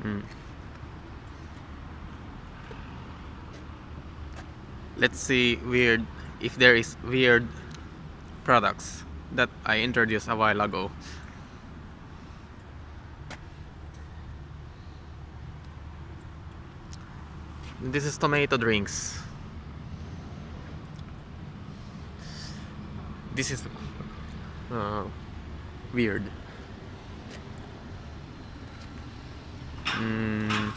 Mm. Let's see if there is weird products that I introduced a while ago. This is tomato drinks. This is uh, weird. Mm,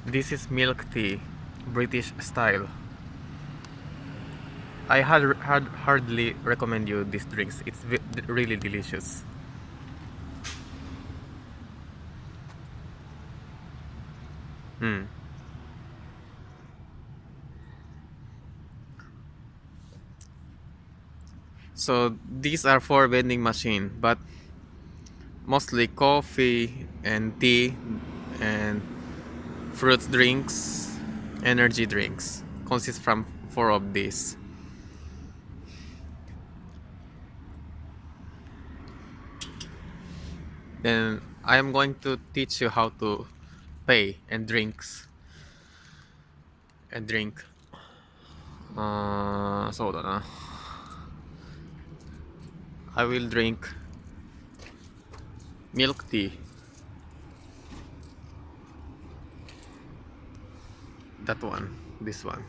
this is milk tea, British style. I had hardly recommend you these drinks. It's really delicious. Hmm. So these are for vending machine, but mostly coffee and tea and fruit drinks, energy drinks consist from four of these. Then I am going to teach you how to pay and drink. そうだな。I will drink milk tea. That one. This one.